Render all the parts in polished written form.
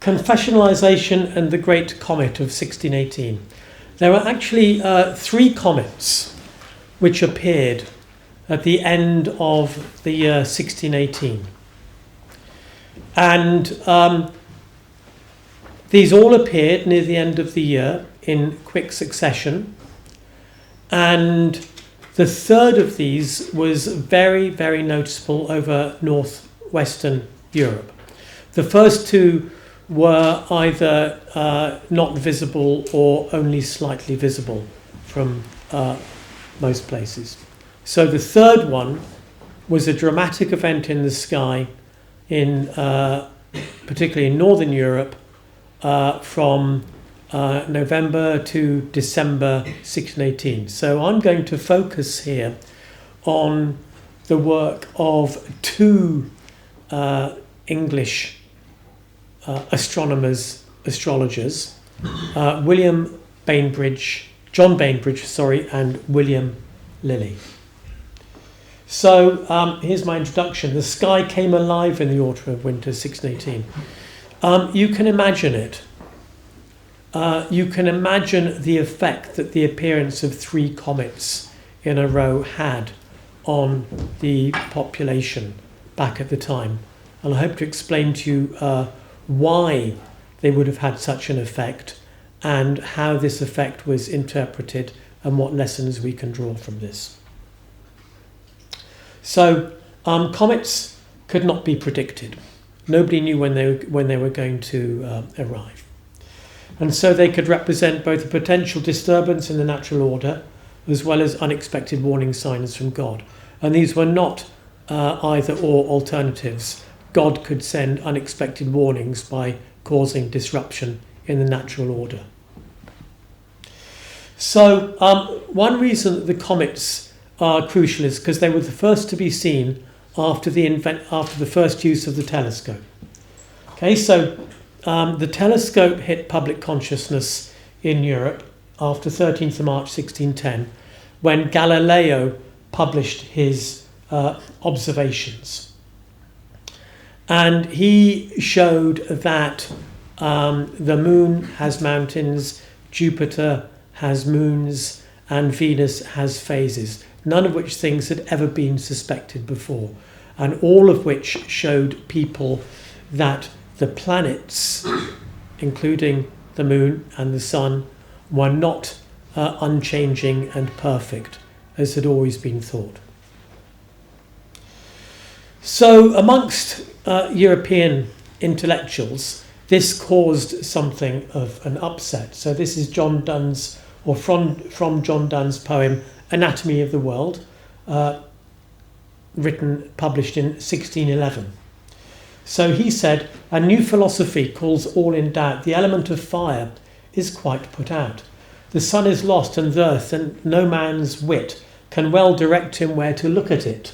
Confessionalisation and the Great Comet of 1618. There were actually 3 comets which appeared at the end of the year 1618. And these all appeared near the end of the year in quick succession. And the third of these was very, very noticeable over northwestern Europe. The first 2 were either not visible or only slightly visible from most places. So the third one was a dramatic event in the sky in particularly in northern Europe from November to December 1618. So I'm going to focus here on the work of 2 English astrologers, John Bainbridge, and William Lilly. So here's my introduction. The sky came alive in the autumn of winter 1618. You can imagine it. You can imagine the effect that the appearance of 3 comets in a row had on the population back at the time. And I hope to explain to you why they would have had such an effect and how this effect was interpreted and what lessons we can draw from this. So comets could not be predicted. Nobody knew when they were going to arrive. And so they could represent both a potential disturbance in the natural order as well as unexpected warning signs from God. And these were not either or alternatives. God could send unexpected warnings by causing disruption in the natural order. So one reason that the comets are crucial is because they were the first to be seen after the first use of the telescope. Okay, so the telescope hit public consciousness in Europe after 13th of March 1610 when Galileo published his observations. And he showed that the moon has mountains, Jupiter has moons, and Venus has phases, none of which things had ever been suspected before, and all of which showed people that the planets, including the moon and the sun, were not unchanging and perfect, as had always been thought. So amongst European intellectuals, this caused something of an upset. So this is John Donne's, or from John Donne's poem, Anatomy of the World, published in 1611. So he said, "A new philosophy calls all in doubt. The element of fire is quite put out. The sun is lost and the earth, and no man's wit can well direct him where to look at it.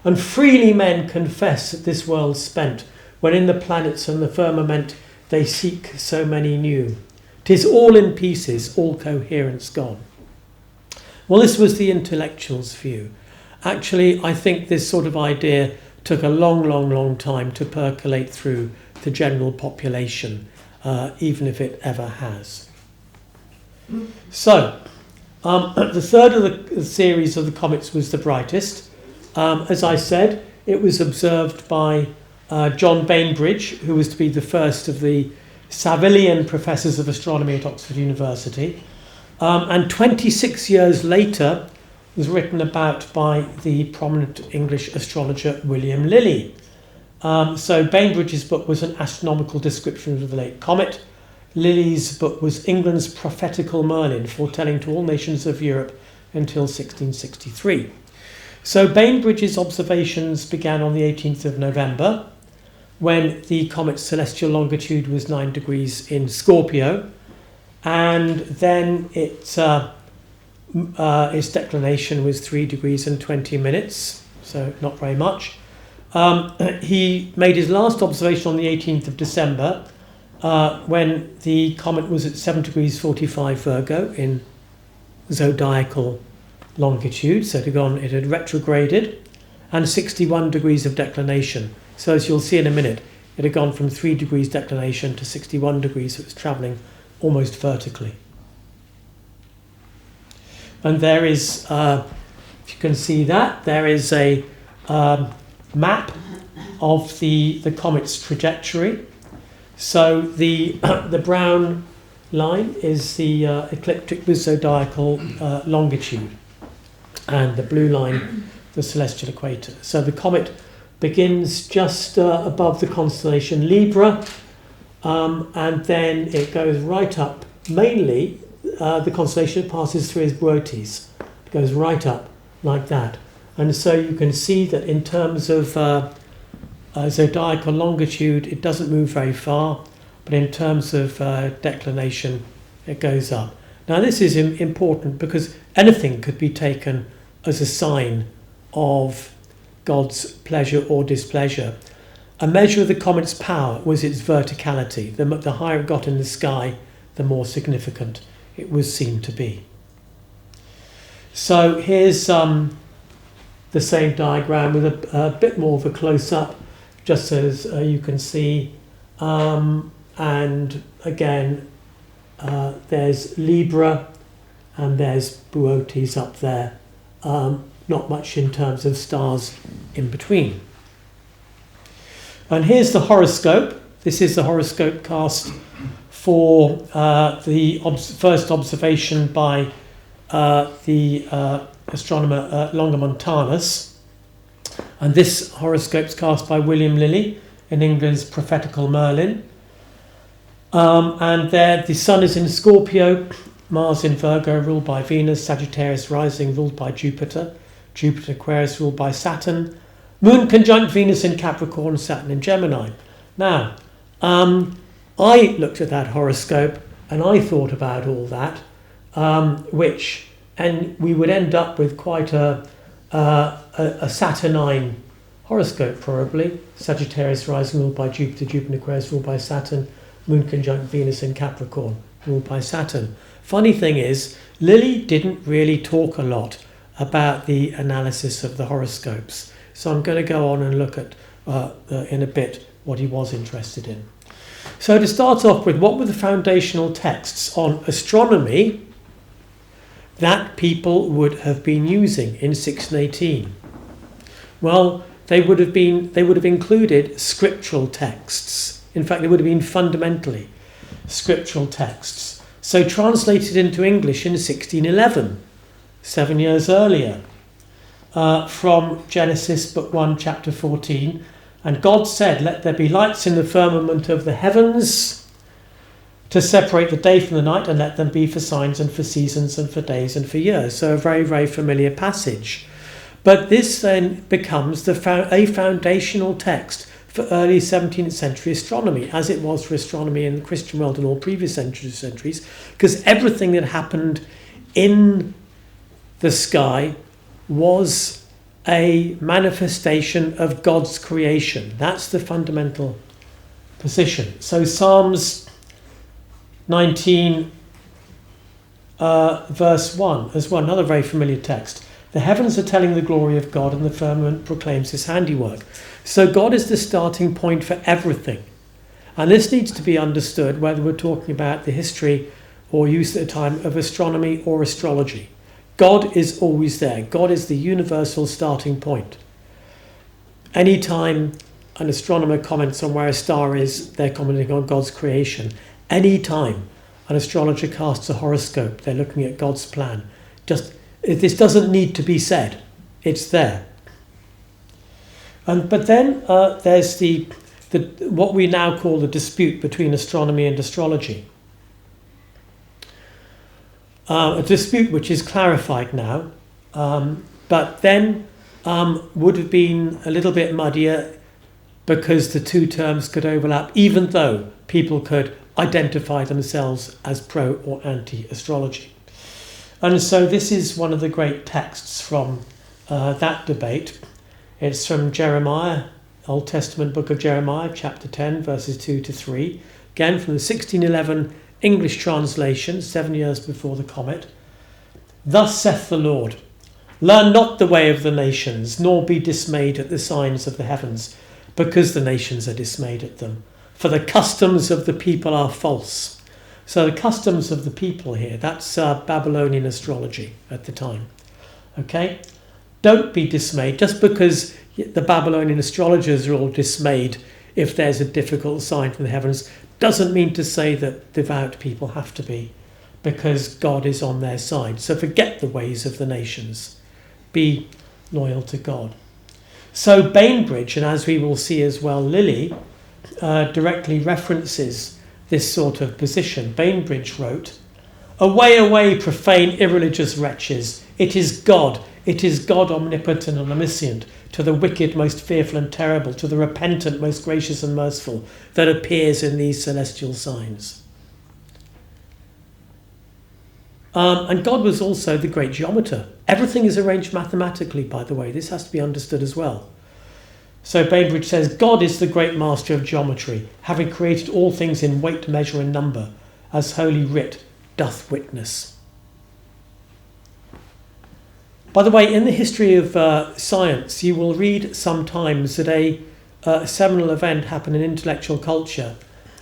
And freely men confess that this world's spent, when in the planets and the firmament they seek so many new. 'Tis all in pieces, all coherence gone." Well, this was the intellectual's view. Actually, I think this sort of idea took a long time to percolate through the general population, even if it ever has. So, the third of the series of the comets was the brightest. As I said, it was observed by John Bainbridge, who was to be the first of the Savilian professors of astronomy at Oxford University. And 26 years later, was written about by the prominent English astrologer William Lilly. So Bainbridge's book was an astronomical description of the Late Comet. Lilly's book was England's Propheticall Merlin, foretelling to all nations of Europe until 1663. So Bainbridge's observations began on the 18th of November, when the comet's celestial longitude was 9 degrees in Scorpio, and then its declination was 3 degrees and 20 minutes, so not very much. He made his last observation on the 18th of December, when the comet was at 7 degrees 45 Virgo in zodiacal longitude, so it had retrograded, and 61 degrees of declination. So as you'll see in a minute, it had gone from 3 degrees declination to 61 degrees, so it was travelling almost vertically. And there is, if you can see that, there is a map of the comet's trajectory. So the brown line is the ecliptic with zodiacal longitude, and the blue line the celestial equator. So the comet begins just above the constellation Libra, and then it goes right up. Mainly, the constellation it passes through is Boötes. It goes right up like that. And so you can see that in terms of zodiacal longitude, it doesn't move very far, but in terms of declination, it goes up. Now this is important because anything could be taken as a sign of God's pleasure or displeasure. A measure of the comet's power was its verticality. The higher it got in the sky, the more significant it was seen to be. So here's the same diagram with a bit more of a close-up, just as you can see. And again, there's Libra and there's Boötes up there. Not much in terms of stars in between. And here's the horoscope. This is the horoscope cast for the first observation by the astronomer Longomontanus. And this horoscope's cast by William Lilly in England's Propheticall Merlin. And there the Sun is in Scorpio, Mars in Virgo, ruled by Venus, Sagittarius rising, ruled by Jupiter, Jupiter Aquarius, ruled by Saturn, Moon conjunct Venus in Capricorn, Saturn in Gemini. Now, I looked at that horoscope and I thought about all that, and we would end up with quite a Saturnine horoscope probably. Sagittarius rising, ruled by Jupiter, Jupiter Aquarius, ruled by Saturn, Moon conjunct Venus in Capricorn, ruled by Saturn. Funny thing is, Lilly didn't really talk a lot about the analysis of the horoscopes. So I'm going to go on and look at, in a bit, what he was interested in. So to start off with, what were the foundational texts on astronomy that people would have been using in 1618? Well, they would have included scriptural texts. In fact, they would have been fundamentally scriptural texts. So translated into English in 1611, 7 years earlier, from Genesis book 1, chapter 14. And God said, "Let there be lights in the firmament of the heavens to separate the day from the night, and let them be for signs and for seasons and for days and for years." So a very, very familiar passage. But this then becomes a foundational text for early 17th century astronomy, as it was for astronomy in the Christian world in all previous centuries, because everything that happened in the sky was a manifestation of God's creation. That's the fundamental position. So Psalms 19 verse 1 as well, another very familiar text. The heavens are telling the glory of God, and the firmament proclaims his handiwork. So God is the starting point for everything. And this needs to be understood whether we're talking about the history or use at the time of astronomy or astrology. God is always there. God is the universal starting point. Anytime an astronomer comments on where a star is, they're commenting on God's creation. Anytime an astrologer casts a horoscope, they're looking at God's plan. This doesn't need to be said. It's there. But then there's the what we now call the dispute between astronomy and astrology. A dispute which is clarified now, but then would have been a little bit muddier because the two terms could overlap, even though people could identify themselves as pro or anti-astrology. And so this is one of the great texts from that debate. It's from Jeremiah, Old Testament book of Jeremiah, chapter 10, verses 2 to 3. Again, from the 1611 English translation, 7 years before the comet. Thus saith the Lord, learn not the way of the nations, nor be dismayed at the signs of the heavens. because the nations are dismayed at them. For the customs of the people are false. So the customs of the people here, that's Babylonian astrology at the time. Okay? Don't be dismayed. Just because the Babylonian astrologers are all dismayed if there's a difficult sign from the heavens, doesn't mean to say that devout people have to be, because God is on their side. So forget the ways of the nations. Be loyal to God. So Bainbridge, and as we will see as well, Lilly, directly references this sort of position. Bainbridge wrote, "Away, away, profane, irreligious wretches. It is God omnipotent and omniscient, to the wicked most fearful and terrible, to the repentant most gracious and merciful, that appears in these celestial signs." And God was also the great geometer. Everything is arranged mathematically, by the way. This has to be understood as well. So Bainbridge says, "God is the great master of geometry, having created all things in weight, measure and number, as Holy Writ doth witness." By the way, in the history of science, you will read sometimes that a seminal event happened in intellectual culture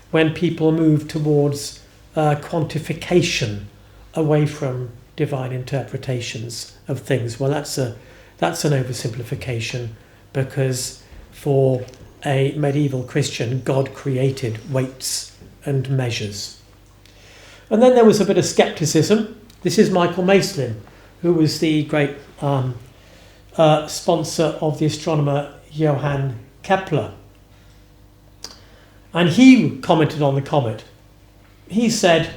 when people moved towards quantification away from divine interpretations of things. Well, that's an oversimplification, because for a medieval Christian, God created weights and measures. And then there was a bit of scepticism. This is Michael Maslin, who was the great sponsor of the astronomer Johann Kepler. And he commented on the comet. He said,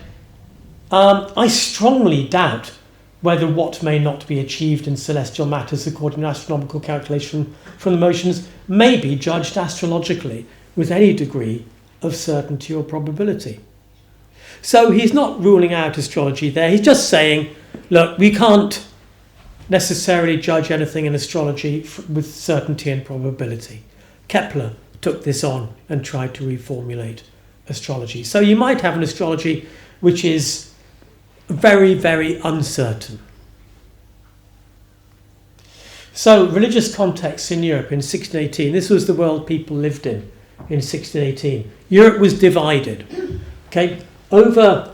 "I strongly doubt whether what may not be achieved in celestial matters according to astronomical calculation from the motions may be judged astrologically with any degree of certainty or probability." So he's not ruling out astrology there. He's just saying, look, we can't necessarily judge anything in astrology with certainty and probability. Kepler took this on and tried to reformulate astrology. So you might have an astrology which is very, very uncertain. So religious context in Europe in 1618, this was the world people lived in 1618. Europe was divided. Okay, over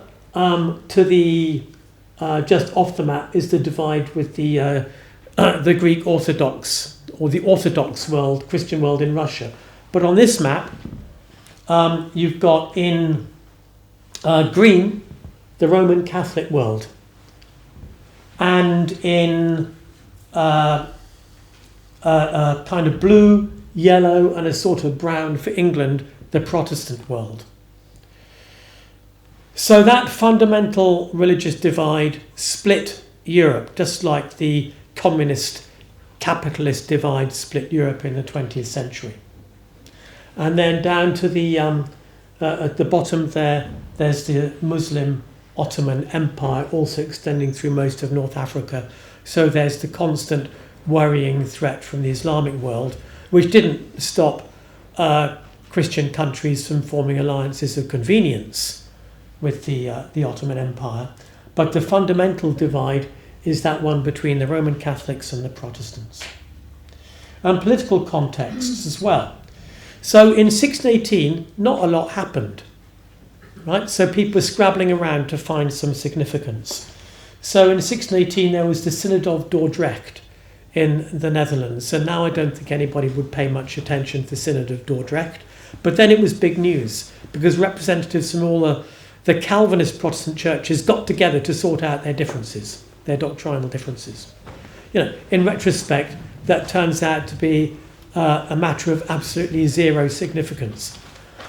to the just off the map is the divide with the Greek Orthodox, or the Orthodox world, Christian world in Russia. But on this map, you've got in green the Roman Catholic world, and in kind of blue, yellow, and a sort of brown for England, the Protestant world. So that fundamental religious divide split Europe, just like the communist capitalist divide split Europe in the 20th century. And then down to the at the bottom there's the Muslim Ottoman Empire, also extending through most of North Africa. So there's the constant worrying threat from the Islamic world, which didn't stop Christian countries from forming alliances of convenience with the Ottoman Empire. But the fundamental divide is that one between the Roman Catholics and the Protestants. And political contexts as well. So in 1618, not a lot happened, right? So people were scrabbling around to find some significance. So in 1618, there was the Synod of Dordrecht in the Netherlands. And now I don't think anybody would pay much attention to the Synod of Dordrecht. But then it was big news, because representatives from all the Calvinist Protestant churches got together to sort out their differences, their doctrinal differences. You know, in retrospect, that turns out to be a matter of absolutely zero significance.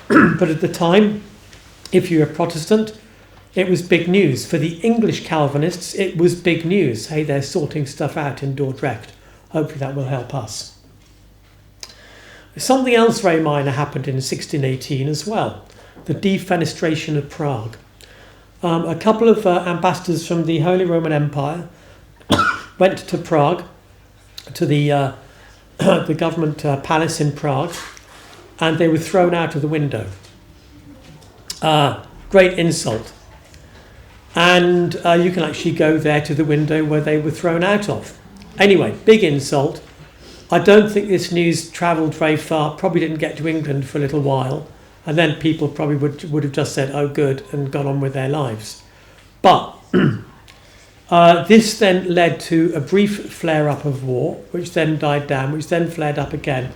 But at the time, if you're a Protestant, it was big news. For the English Calvinists, it was big news. Hey, they're sorting stuff out in Dordrecht. Hopefully that will help us. Something else very minor happened in 1618 as well. The defenestration of Prague. A couple of ambassadors from the Holy Roman Empire went to Prague, to the government palace in Prague, and they were thrown out of the window. Great insult. And you can actually go there to the window where they were thrown out of. Anyway, big insult. I don't think this news travelled very far, probably didn't get to England for a little while, and then people probably would have just said, oh good, and gone on with their lives. But this then led to a brief flare-up of war, which then died down, which then flared up again,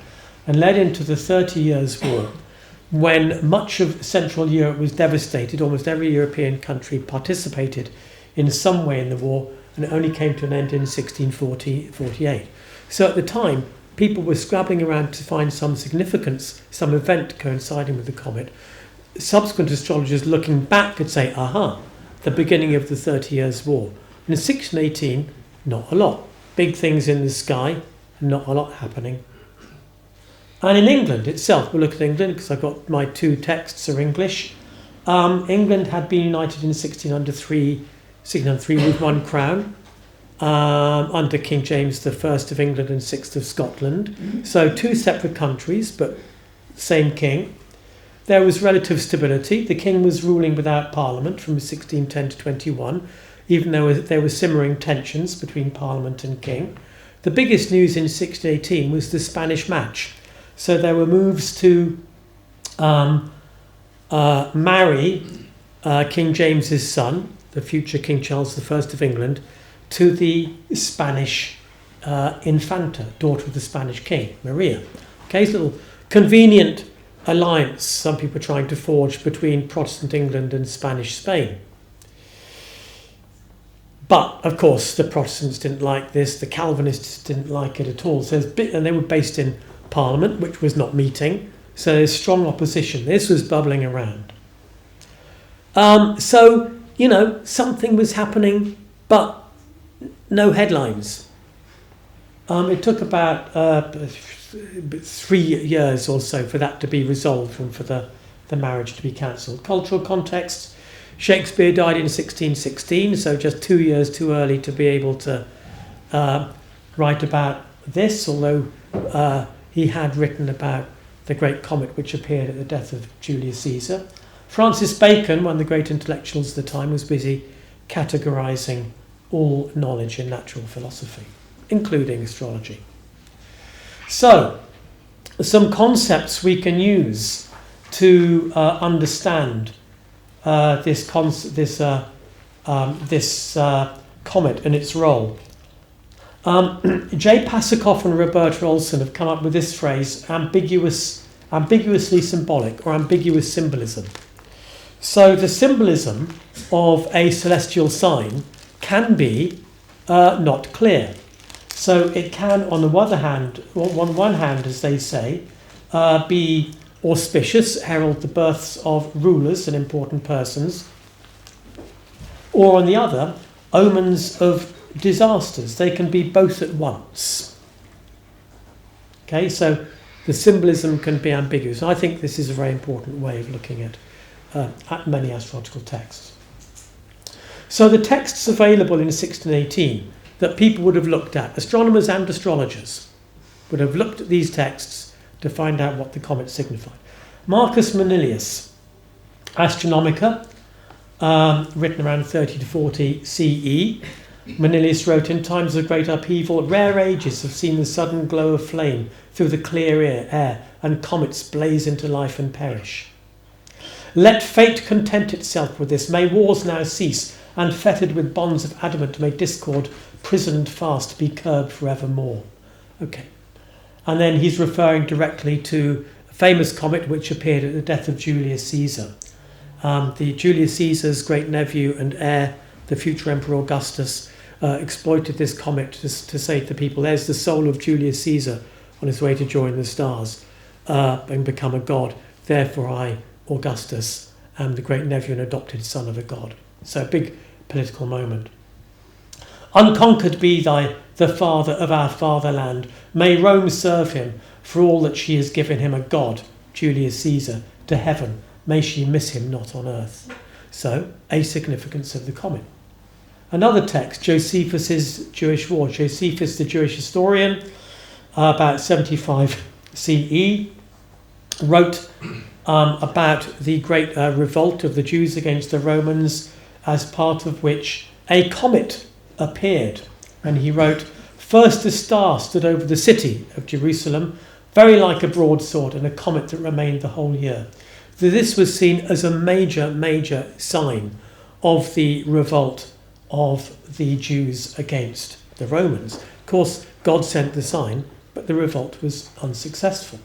and led into the 30 Years' War, when much of Central Europe was devastated. Almost every European country participated in some way in the war, and it only came to an end in 1648. So at the time, people were scrabbling around to find some significance, some event coinciding with the comet. Subsequent astrologers looking back could say, aha, the beginning of the 30 Years' War. In 1618, not a lot. Big things in the sky, not a lot happening. And in England itself, we'll look at England because I've got my two texts are English. England had been united in 1603 with one crown, under King James I of England and VI of Scotland. So two separate countries, but same king. There was relative stability. The king was ruling without parliament from 1610 to 21, even though there were simmering tensions between parliament and king. The biggest news in 1618 was the Spanish match. So there were moves to marry King James's son, the future King Charles I of England, to the Spanish Infanta, daughter of the Spanish king, Maria. Okay, it's a little convenient alliance some people are trying to forge between Protestant England and Spanish Spain. But, of course, the Protestants didn't like this, the Calvinists didn't like it at all. So and they were based in Parliament, which was not meeting, so there's strong opposition. This was bubbling around. So, something was happening, but no headlines. It took about 3 years or so for that to be resolved and for the marriage to be cancelled. Cultural context, Shakespeare died in 1616, so just 2 years too early to be able to write about this, although he had written about the great comet which appeared at the death of Julius Caesar. Francis Bacon, one of the great intellectuals of the time, was busy categorising all knowledge in natural philosophy, including astrology. So, some concepts we can use to understand this comet and its role. J. Pasakoff and Roberta Olson have come up with this phrase, ambiguously symbolic, or ambiguous symbolism. So the symbolism of a celestial sign can be not clear. So it can, on the one hand, as they say, be auspicious, herald the births of rulers and important persons, or on the other, omens of disasters. They can be both at once. Okay, so the symbolism can be ambiguous. I think this is a very important way of looking at many astrological texts. So the texts available in 1618 that people would have looked at, astronomers and astrologers, would have looked at these texts to find out what the comet signified. Marcus Manilius, Astronomica, written around 30 to 40 CE. Manilius wrote, in times of great upheaval, rare ages have seen the sudden glow of flame through the clear air, and comets blaze into life and perish. Let fate content itself with this. May wars now cease, and fettered with bonds of adamant may discord, prisoned fast, be curbed forevermore. Okay. And then he's referring directly to a famous comet which appeared at the death of Julius Caesar. The Julius Caesar's great nephew and heir, the future Emperor Augustus, exploited this comet to say to people, there's the soul of Julius Caesar on his way to join the stars and become a god. Therefore I, Augustus, am the great nephew and adopted son of a god. So a big political moment. Unconquered be the father of our fatherland. May Rome serve him for all that she has given him, a god, Julius Caesar, to heaven. May she miss him not on earth. So, a significance of the comet. Another text, Josephus's Jewish War. Josephus, the Jewish historian, about 75 CE, wrote about the great revolt of the Jews against the Romans, as part of which a comet appeared. And he wrote, First a star stood over the city of Jerusalem, very like a broadsword, and a comet that remained the whole year. So this was seen as a major sign of the revolt of the Jews against the Romans. Of course, God sent the sign, but the revolt was unsuccessful.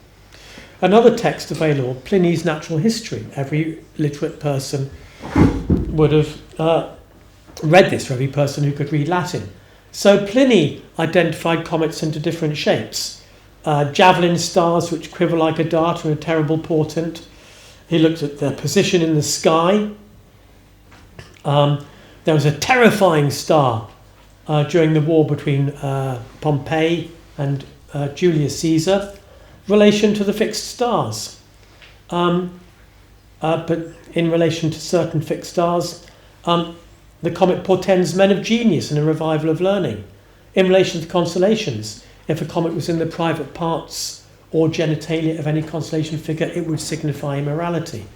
Another text available, Pliny's Natural History. Every literate person would have read this, for every person who could read Latin. So Pliny identified comets into different shapes. Javelin stars which quiver like a dart are a terrible portent. He looked at their position in the sky. There was a terrifying star during the war between Pompey and Julius Caesar, relation to the fixed stars. But in relation to certain fixed stars, the comet portends men of genius and a revival of learning. In relation to constellations, if a comet was in the private parts or genitalia of any constellation figure, it would signify immorality.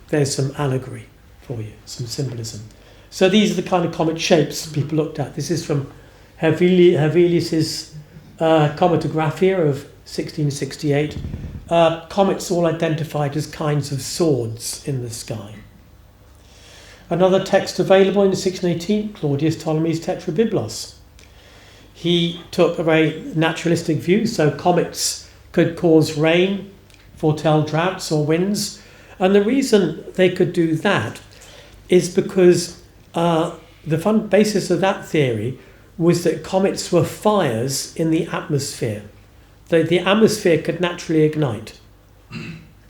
There's some allegory for you, some symbolism. So these are the kind of comet shapes people looked at. This is from Hevelius's Cometographia of 1668. Comets all identified as kinds of swords in the sky. Another text available in 1618, Claudius Ptolemy's Tetrabiblos. He took a very naturalistic view, so comets could cause rain, foretell droughts or winds. And the reason they could do that is because the basis of that theory was that comets were fires in the atmosphere. The atmosphere could naturally ignite.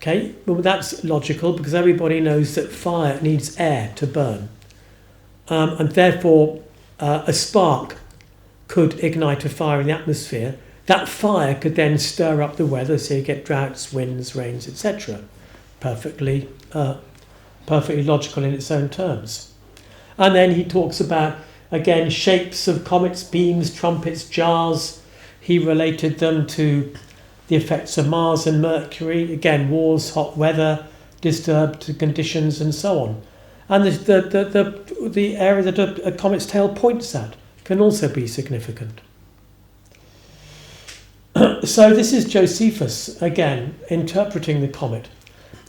Okay, well that's logical because everybody knows that fire needs air to burn. And therefore a spark could ignite a fire in the atmosphere. That fire could then stir up the weather, so you get droughts, winds, rains, etc. Perfectly logical in its own terms. And then he talks about, again, shapes of comets, beams, trumpets, jars. He related them to the effects of Mars and Mercury, again, wars, hot weather, disturbed conditions, and so on. And the area that a comet's tail points at can also be significant. So this is Josephus, again, interpreting the comet.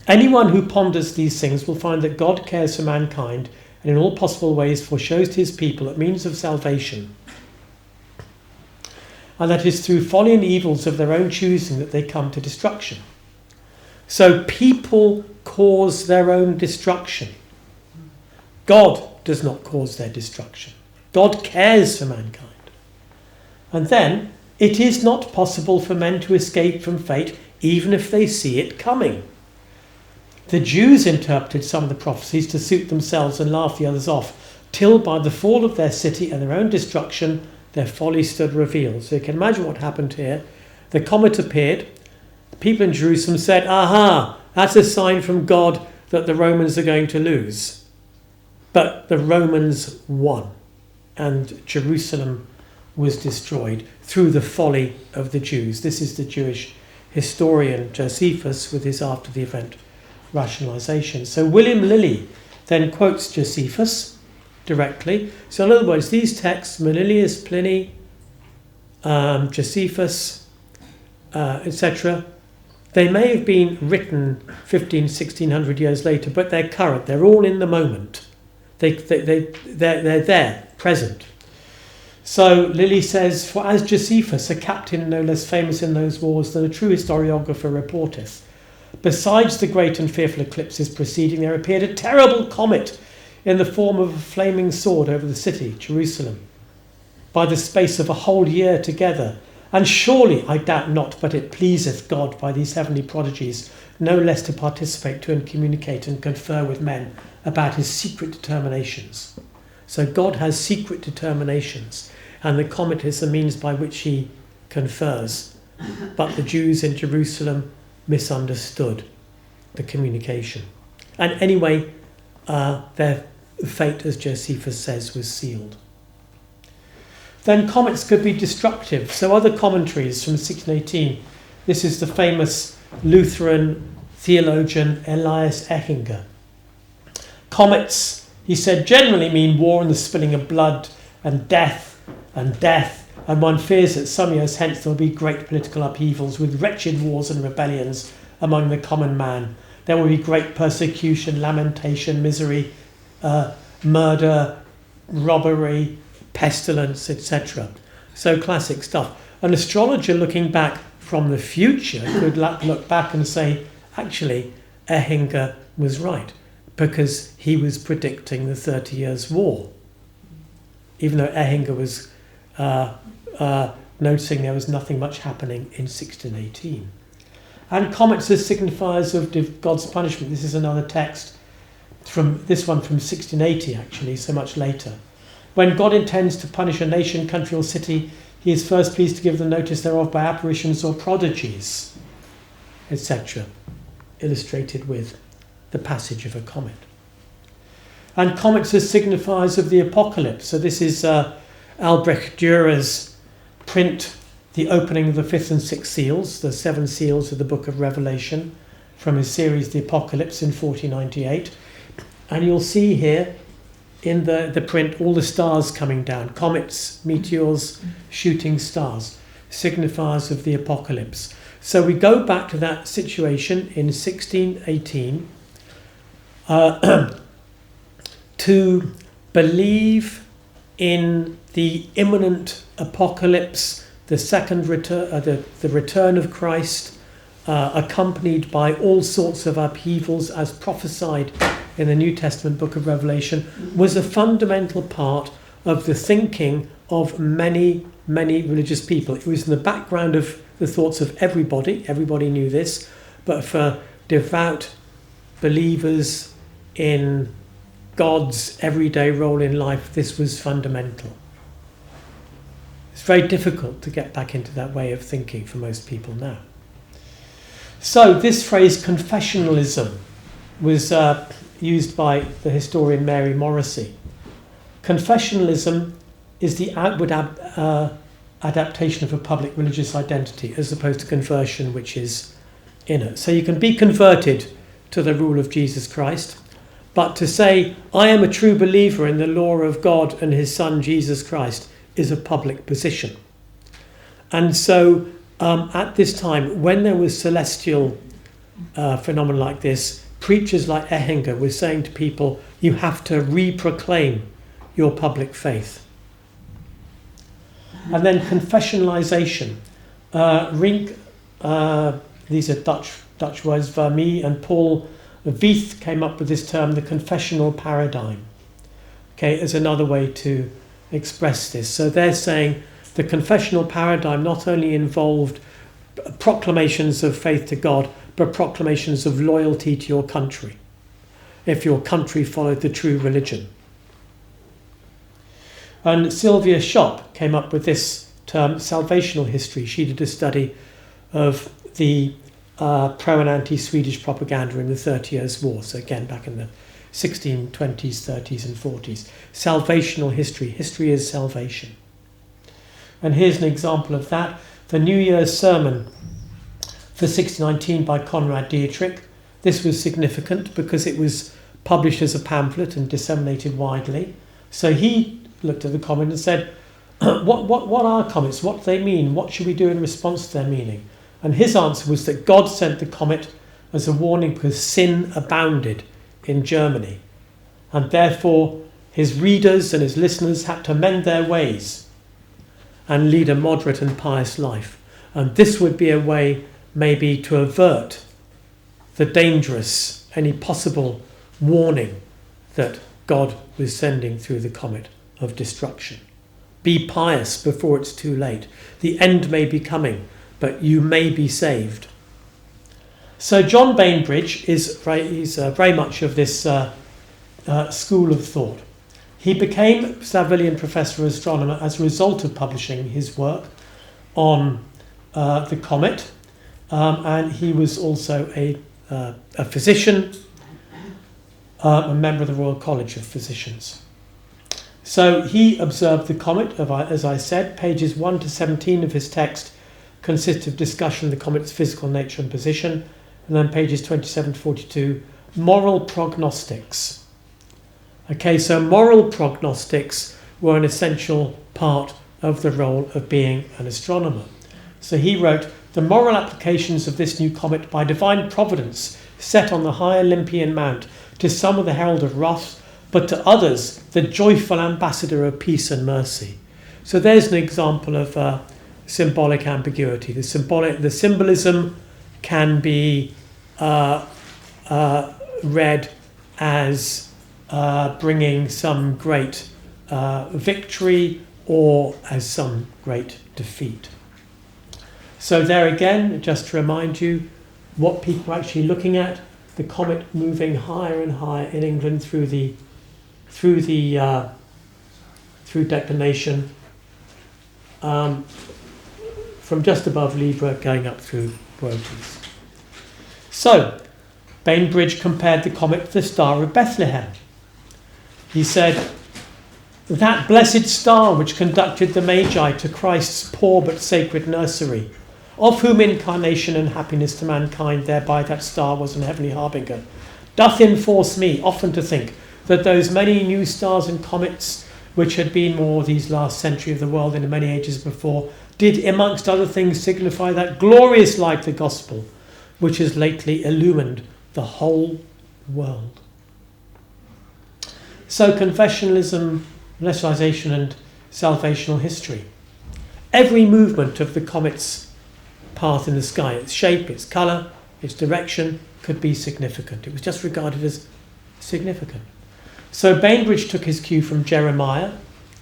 Anyone who ponders these things will find that God cares for mankind and in all possible ways foreshows to his people a means of salvation. And that is through folly and evils of their own choosing that they come to destruction. So people cause their own destruction. God does not cause their destruction. God cares for mankind. And then, it is not possible for men to escape from fate even if they see it coming. The Jews interpreted some of the prophecies to suit themselves and laugh the others off, till by the fall of their city and their own destruction, their folly stood revealed. So you can imagine what happened here. The comet appeared. The people in Jerusalem said, aha, that's a sign from God that the Romans are going to lose. But the Romans won, and Jerusalem was destroyed through the folly of the Jews. This is the Jewish historian Josephus with his after the event rationalisation. So William Lilly then quotes Josephus directly. So in other words, these texts, Manilius, Pliny, Josephus, etc., they may have been written 1600 years later, but they're current. They're all in the moment. They're there, present. So Lilly says, for as Josephus, a captain no less famous in those wars than a true historiographer reporteth, besides the great and fearful eclipses preceding, there appeared a terrible comet in the form of a flaming sword over the city, Jerusalem, by the space of a whole year together. And surely, I doubt not, but it pleaseth God by these heavenly prodigies, no less to participate to and communicate and confer with men about his secret determinations. So God has secret determinations, and the comet is the means by which he confers. But the Jews in Jerusalem misunderstood the communication. And anyway, their fate, as Josephus says, was sealed. Then comets could be destructive. So other commentaries from 1618. This is the famous Lutheran theologian Elias Echinger. Comets, he said, generally mean war and the spilling of blood and death, and and one fears that some years hence there will be great political upheavals with wretched wars and rebellions among the common man. There will be great persecution, lamentation, misery, murder, robbery, pestilence, etc. So classic stuff. An astrologer looking back from the future could look back and say, actually, Ehinger was right, because he was predicting the 30 Years' War. Even though Ehinger was noticing there was nothing much happening in 1618. And comets as signifiers of God's punishment. This is another text from this one from 1680, actually, so much later. When God intends to punish a nation, country, or city, he is first pleased to give them notice thereof by apparitions or prodigies, etc., illustrated with the passage of a comet. And comets as signifiers of the apocalypse. So this is Albrecht Dürer's print, the opening of the fifth and sixth seals, the seven seals of the book of Revelation, from his series The Apocalypse in 1498. And you'll see here in the print all the stars coming down, comets, meteors, shooting stars, signifiers of the apocalypse. So we go back to that situation in 1618 to believe in the imminent apocalypse, the second return, the return of Christ, accompanied by all sorts of upheavals as prophesied in the New Testament book of Revelation, was a fundamental part of the thinking of many, many religious people. It was in the background of the thoughts of everybody. Everybody knew this, but for devout believers in God's everyday role in life, this was fundamental. It's very difficult to get back into that way of thinking for most people now. So this phrase confessionalism was used by the historian Mary Morrissey. Confessionalism is the outward adaptation of a public religious identity, as opposed to conversion, which is inner. So you can be converted to the rule of Jesus Christ, but to say, I am a true believer in the law of God and his Son Jesus Christ, is a public position. And so at this time, when there was celestial phenomena like this, preachers like Ehinger were saying to people, you have to re-proclaim your public faith. And then confessionalisation. These are Dutch words. Vermeer and Paul Vieth came up with this term, the confessional paradigm. Okay, as another way to express this. So they're saying the confessional paradigm not only involved proclamations of faith to God, but proclamations of loyalty to your country, if your country followed the true religion. And Sylvia Schopp came up with this term, salvational history. She did a study of the pro and anti-Swedish propaganda in the 30 Years' War. So again, back in the 1620s, 30s and 40s. Salvational history. History is salvation. And here's an example of that. The New Year's sermon for 1619 by Conrad Dietrich. This was significant because it was published as a pamphlet and disseminated widely. So he looked at the comment and said, what are comets? What do they mean? What should we do in response to their meaning? And his answer was that God sent the comet as a warning because sin abounded in Germany. And therefore his readers and his listeners had to mend their ways and lead a moderate and pious life. And this would be a way maybe to avert the dangerous, any possible warning that God was sending through the comet of destruction. Be pious before it's too late. The end may be coming, but you may be saved. So John Bainbridge is very much of this school of thought. He became Savilian Professor of Astronomy as a result of publishing his work on the comet, and he was also a physician, a member of the Royal College of Physicians. So he observed the comet, as I said. Pages 1 to 17 of his text consist of discussion of the comet's physical nature and position, and then pages 27 to 42, moral prognostics. Okay, so moral prognostics were an essential part of the role of being an astronomer. So he wrote, "The moral applications of this new comet by divine providence set on the high Olympian mount, to some of the herald of wrath, but to others the joyful ambassador of peace and mercy." So there's an example of symbolic ambiguity. The symbolism can be read as bringing some great victory or as some great defeat. So there again, just to remind you what people are actually looking at, the comet moving higher and higher in England through declination, from just above Libra going up through Bootes. So Bainbridge compared the comet to the Star of Bethlehem. He said, "That blessed star which conducted the Magi to Christ's poor but sacred nursery, of whom incarnation and happiness to mankind thereby that star was an heavenly harbinger, doth enforce me often to think that those many new stars and comets which had been more these last century of the world in many ages before, did amongst other things signify that glorious light, the gospel, which has lately illumined the whole world." So confessionalism, rationalization and salvational history. Every movement of the comet's path in the sky, its shape, its colour, its direction, could be significant. It was just regarded as significant. So Bainbridge took his cue from Jeremiah,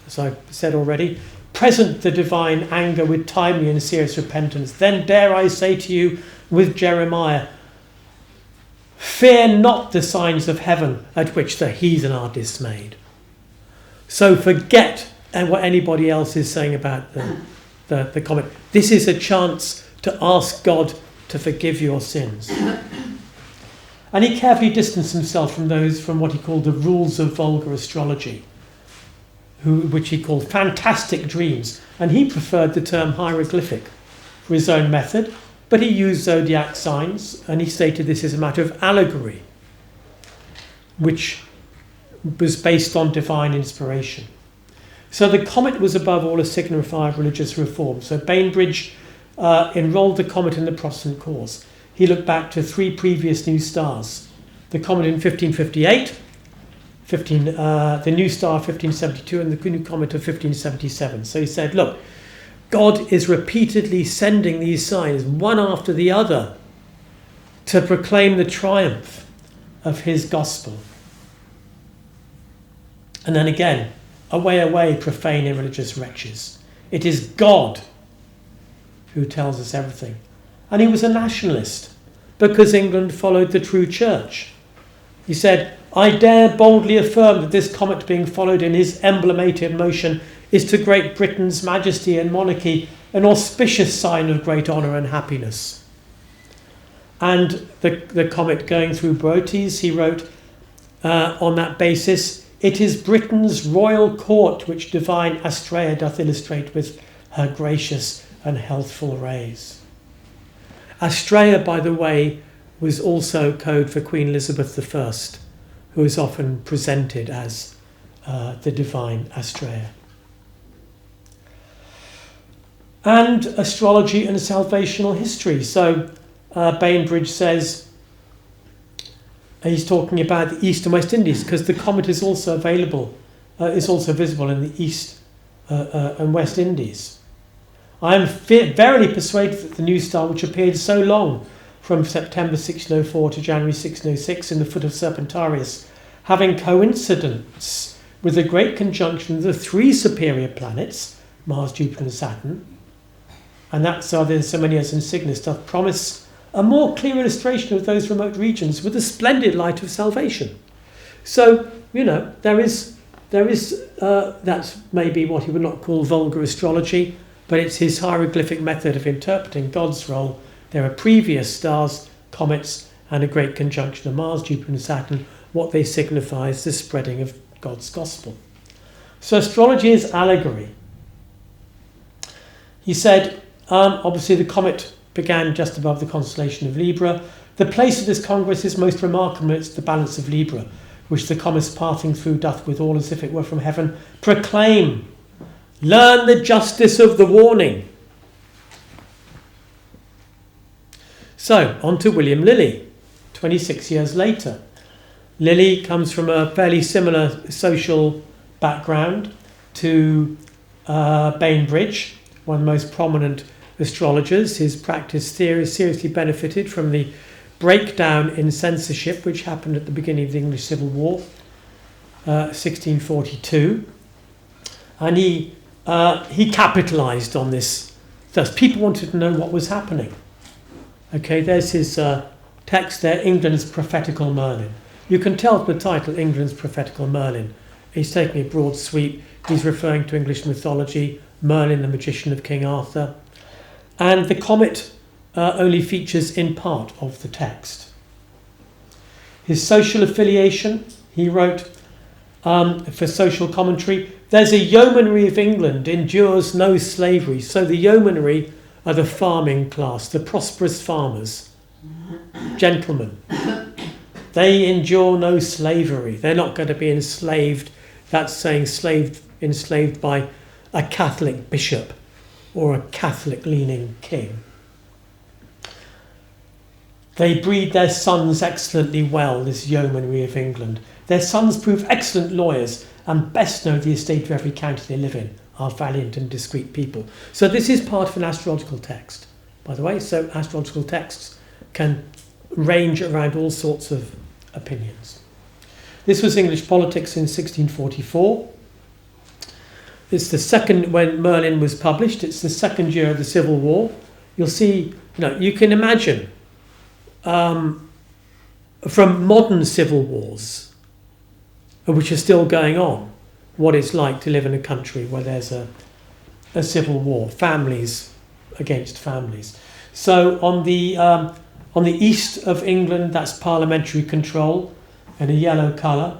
as I said already, "Present the divine anger with timely and serious repentance. Then dare I say to you with Jeremiah, fear not the signs of heaven at which the heathen are dismayed." So forget what anybody else is saying about the comet. This is a chance to ask God to forgive your sins. And he carefully distanced himself from what he called the rules of vulgar astrology, which he called fantastic dreams. And he preferred the term hieroglyphic for his own method, but he used zodiac signs, and he stated this is a matter of allegory, which was based on divine inspiration. So the comet was above all a signifier of religious reform. So Bainbridge enrolled the comet in the Protestant cause. He looked back to 3 previous new stars. The comet in 1558, the new star 1572, and the new comet of 1577. So he said, look, God is repeatedly sending these signs, one after the other, to proclaim the triumph of his gospel. And then again, away, profane, irreligious wretches. It is God who tells us everything. And he was a nationalist because England followed the true church. He said, I dare boldly affirm that this comet being followed in his emblemated motion is to Great Britain's majesty and monarchy an auspicious sign of great honour and happiness. And the comet going through Bootes, he wrote on that basis, it is Britain's royal court which divine Astrea doth illustrate with her gracious and healthful rays. Astrea, by the way, was also code for Queen Elizabeth I, who is often presented as the divine Astrea. And astrology and salvational history. So Bainbridge says, he's talking about the East and West Indies, because the comet is also available, is also visible in the East and West Indies. I am verily persuaded that the new star, which appeared so long from September 1604 to January 1606 in the foot of Serpentarius, having coincidence with the great conjunction of the 3 superior planets, Mars, Jupiter and Saturn, and that's there's so many as in Cygnus, doth promise a more clear illustration of those remote regions with the splendid light of salvation. So, there is that's maybe what he would not call vulgar astrology, but it's his hieroglyphic method of interpreting God's role. There are previous stars, comets, and a great conjunction of Mars, Jupiter and Saturn. What they signify is the spreading of God's gospel. So astrology is allegory. He said, obviously the comet began just above the constellation of Libra. The place of this congress is most remarkable. It's the balance of Libra, which the comet passing through doth withal, as if it were from heaven, proclaim Learn the justice of the warning. So, on to William Lilly, 26 years later. Lilly comes from a fairly similar social background to Bainbridge, one of the most prominent astrologers. His practice theory seriously benefited from the breakdown in censorship which happened at the beginning of the English Civil War, 1642. And he capitalised on this. Thus, people wanted to know what was happening. Okay, there's his text there, England's Prophetical Merlin. You can tell from the title, England's Prophetical Merlin. He's taking a broad sweep. He's referring to English mythology, Merlin, the magician of King Arthur. And the comet only features in part of the text. His social affiliation, he wrote for social commentary, there's a yeomanry of England endures no slavery. So the yeomanry are the farming class, the prosperous farmers, gentlemen. They endure no slavery. They're not going to be enslaved. That's saying enslaved by a Catholic bishop or a Catholic-leaning king. They breed their sons excellently well, this yeomanry of England. Their sons prove excellent lawyers and best know the estate of every county they live in, are valiant and discreet people. So this is part of an astrological text, by the way. So astrological texts can range around all sorts of opinions. This was English politics in 1644. It's the second, when Merlin was published, it's the second year of the Civil War. You'll see, you can imagine from modern civil wars, which are still going on, what it's like to live in a country where there's a civil war, families against families. So on the east of England, that's parliamentary control in a yellow colour,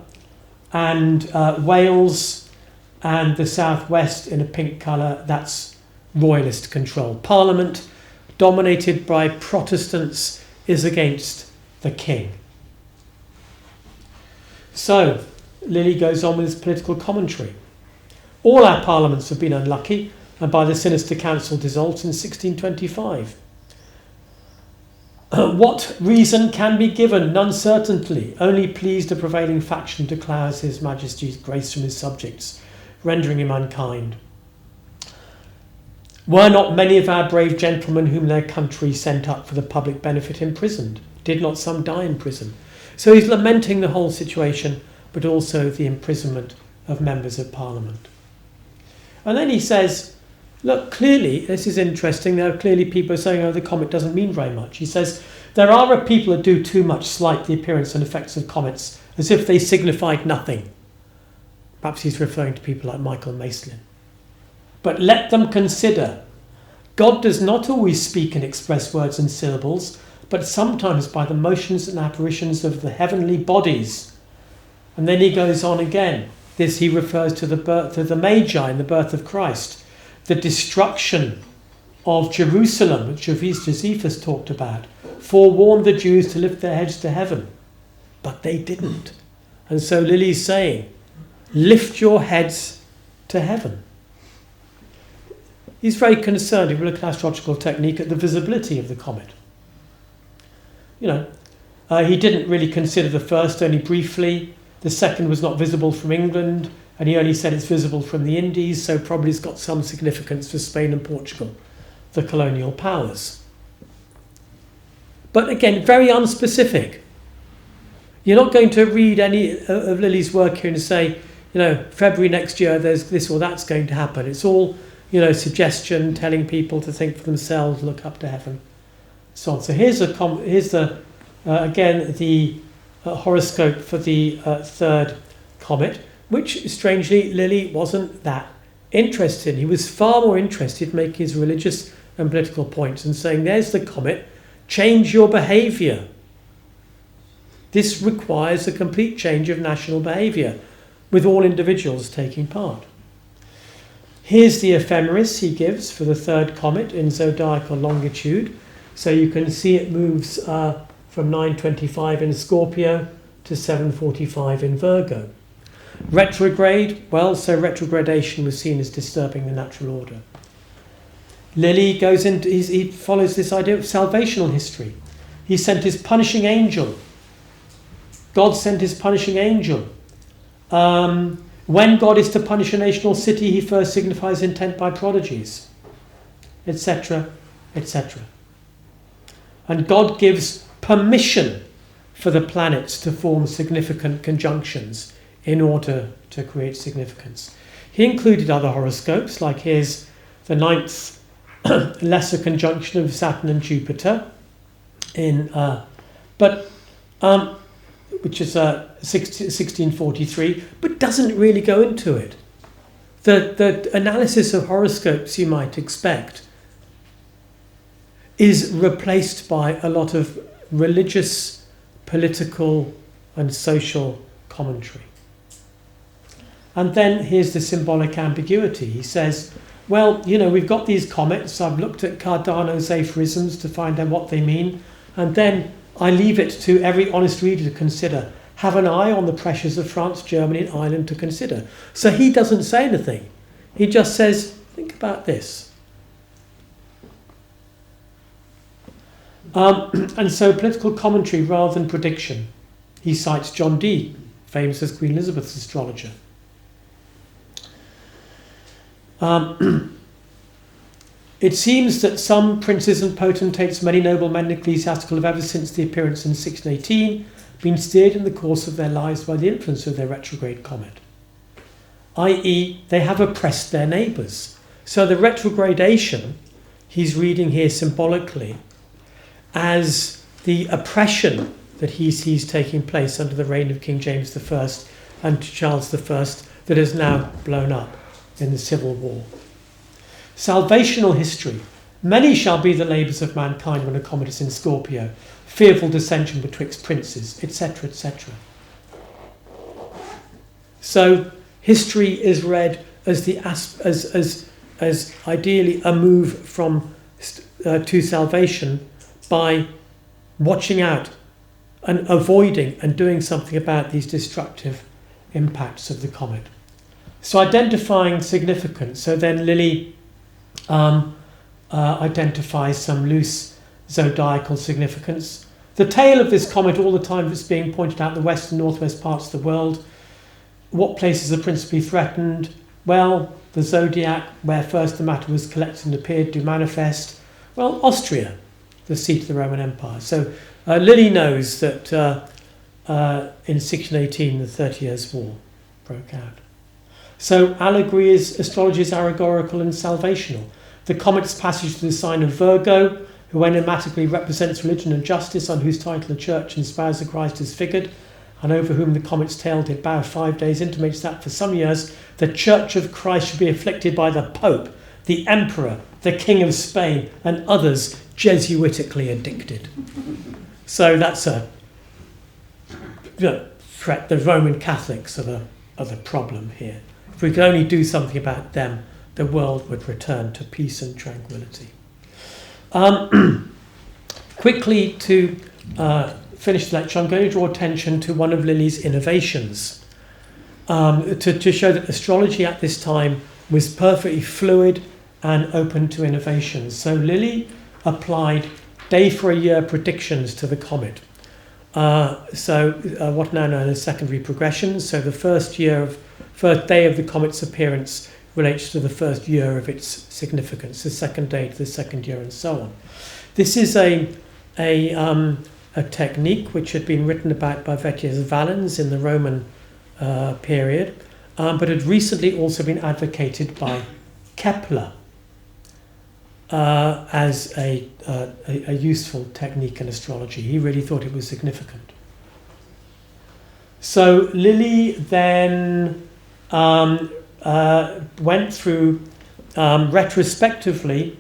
and Wales and the southwest in a pink colour, that's royalist control. Parliament, dominated by Protestants, is against the king. So Lilly goes on with his political commentary. All our parliaments have been unlucky, and by the sinister council dissolved in 1625. What reason can be given? None certainly. Only pleased a prevailing faction declares his majesty's grace from his subjects, rendering him unkind. Were not many of our brave gentlemen whom their country sent up for the public benefit imprisoned? Did not some die in prison? So he's lamenting the whole situation, but also the imprisonment of members of parliament. And then he says, look, clearly, this is interesting, there are clearly people saying, the comet doesn't mean very much. He says, there are people that do too much slight the appearance and effects of comets, as if they signified nothing. Perhaps he's referring to people like Michael Maselin. But let them consider, God does not always speak and express words and syllables, but sometimes by the motions and apparitions of the heavenly bodies. And then he goes on again. This he refers to the birth of the Magi and the birth of Christ, the destruction of Jerusalem, which Josephus talked about, forewarned the Jews to lift their heads to heaven, but they didn't. And so Lilly's saying, lift your heads to heaven. He's very concerned, if we look at astrological technique, at the visibility of the comet. He didn't really consider the first, only briefly. The second was not visible from England, and he only said it's visible from the Indies, so probably it's got some significance for Spain and Portugal, the colonial powers. But again, very unspecific. You're not going to read any of Lilly's work here and say, February next year there's this or that's going to happen. It's all, suggestion, telling people to think for themselves, look up to heaven, so on. So here's the horoscope for the third comet, which strangely Lilly wasn't that interested in. He was far more interested in making his religious and political points and saying, there's the comet, change your behaviour. This requires a complete change of national behaviour, with all individuals taking part. Here's the ephemeris he gives for the third comet in zodiacal longitude. So you can see it moves from 9:25 in Scorpio to 7:45 in Virgo. Retrograde, well, so retrogradation was seen as disturbing the natural order. Lilly goes into, he follows this idea of salvational history. He sent his punishing angel. God sent his punishing angel. When God is to punish a nation or city, he first signifies intent by prodigies, etc., etc. And God gives permission for the planets to form significant conjunctions in order to create significance. He included other horoscopes, like here's the ninth lesser conjunction of Saturn and Jupiter, which is 1643, but doesn't really go into it. The analysis of horoscopes you might expect is replaced by a lot of religious, political and social commentary. And then here's the symbolic ambiguity. He says, well, we've got these comets. I've looked at Cardano's aphorisms to find out what they mean. And then I leave it to every honest reader to consider. Have an eye on the pressures of France, Germany and Ireland to consider. So he doesn't say anything. He just says, think about this. And so political commentary rather than prediction. He cites John Dee, famous as Queen Elizabeth's astrologer. It seems that some princes and potentates, many noblemen and ecclesiastical, have ever since the appearance in 1618 been steered in the course of their lives by the influence of their retrograde comet, i.e. they have oppressed their neighbours. So the retrogradation he's reading here symbolically as the oppression that he sees taking place under the reign of King James I and Charles I that has now blown up in the Civil War. Salvational history. Many shall be the labours of mankind when a comet is in Scorpio, fearful dissension betwixt princes, etc., etc. So history is read as as ideally a move from to salvation by watching out and avoiding and doing something about these destructive impacts of the comet. So identifying significance. So then Lilly identifies some loose zodiacal significance. The tail of this comet all the time is being pointed out in the west and northwest parts of the world. What places are principally threatened? Well, the zodiac, where first the matter was collected and appeared, do manifest. Well, Austria, the seat of the Roman Empire. So Lilly knows that in 1618 the 30 Years' War broke out. So allegory is, astrology is allegorical and salvational. The comet's passage through the sign of Virgo, who enigmatically represents religion and justice, on whose title the church and spouse of Christ is figured, and over whom the comet's tail did bow 5 days, intimates that for some years the church of Christ should be afflicted by the Pope, the Emperor, the King of Spain, and others Jesuitically addicted. So that's a threat. The Roman Catholics are the problem here. If we could only do something about them, the world would return to peace and tranquility. Quickly, to finish the lecture, I'm going to draw attention to one of Lilly's innovations to show that astrology at this time was perfectly fluid and open to innovations. So Lilly applied day-for-a-year predictions to the comet. What now known as secondary progressions. So the first day of the comet's appearance relates to the first year of its significance, the second day to the second year, and so on. This is a technique which had been written about by Vettius Valens in the Roman period, but had recently also been advocated by Kepler as a useful technique in astrology. He really thought it was significant. So Lilly then went through retrospectively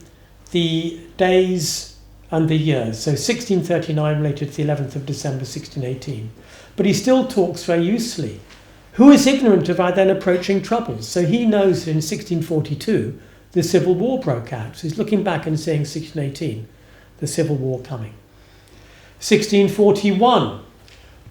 the days and the years. So 1639 related to the 11th of December 1618. But he still talks very usefully. Who is ignorant of our then approaching troubles? So he knows that in 1642 the Civil War broke out. So he's looking back and saying 1618, the Civil War coming. 1641,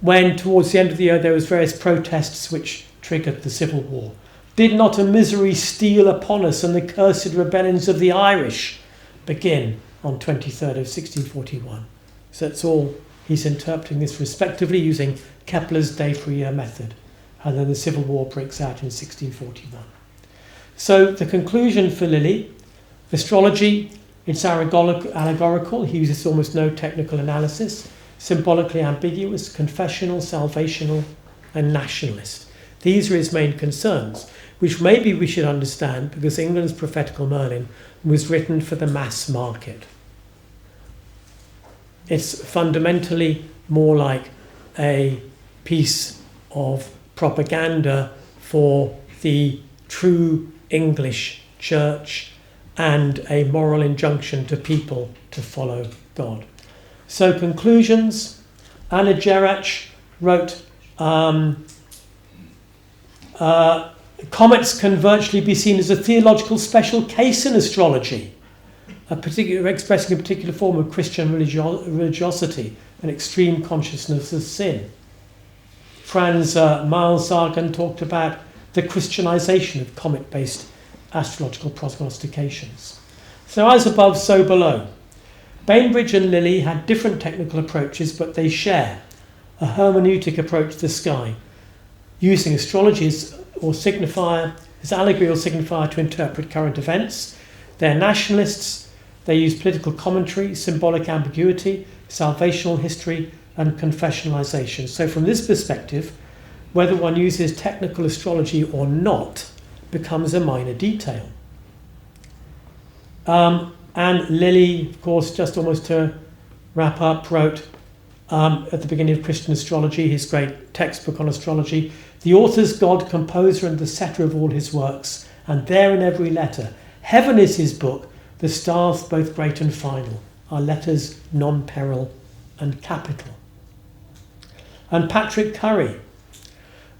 when towards the end of the year there was various protests which triggered the Civil War. Did not a misery steal upon us, and the cursed rebellions of the Irish begin on 23rd of 1641? So that's all. He's interpreting this respectively using Kepler's day for year method. And then the Civil War breaks out in 1641. So the conclusion for Lilly, astrology, it's allegorical. He uses almost no technical analysis. Symbolically ambiguous, confessional, salvational, and nationalist. These are his main concerns, which maybe we should understand because England's Prophetical Merlin was written for the mass market. It's fundamentally more like a piece of propaganda for the true English church and a moral injunction to people to follow God. So conclusions, Anna Gerach wrote, comets can virtually be seen as a theological special case in astrology, expressing a particular form of Christian religiosity and extreme consciousness of sin. Franz Mailsagen talked about the Christianization of comet-based astrological prognostications. So as above, so below. Bainbridge and Lilly had different technical approaches, but they share a hermeneutic approach to the sky, using astrology as allegory or signifier to interpret current events. They're nationalists. They use political commentary, symbolic ambiguity, salvational history, and confessionalisation. So from this perspective, whether one uses technical astrology or not becomes a minor detail. And Lilly, of course, just almost to wrap up, wrote at the beginning of Christian Astrology, his great textbook on astrology, the author's God, composer and the setter of all his works, and there in every letter, heaven is his book, the stars both great and final, are letters non-peril and capital. And Patrick Curry,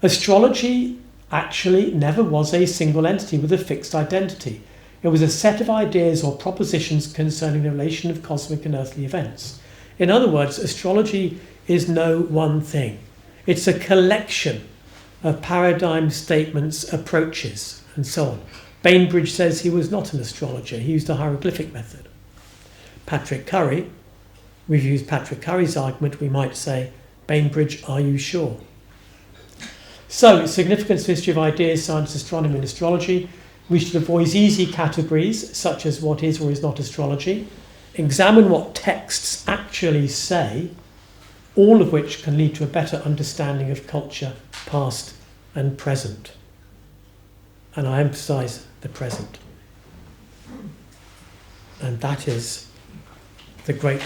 astrology actually never was a single entity with a fixed identity. It was a set of ideas or propositions concerning the relation of cosmic and earthly events. In other words, astrology is no one thing. It's a collection of paradigm statements, approaches, and so on. Bainbridge says he was not an astrologer. He used a hieroglyphic method. Patrick Curry, we've used Patrick Curry's argument, we might say, Bainbridge, are you sure? So, significance of history of ideas, science, astronomy, and astrology. We should avoid easy categories, such as what is or is not astrology. Examine what texts actually say, all of which can lead to a better understanding of culture, past and present. And I emphasise the present. And that is the great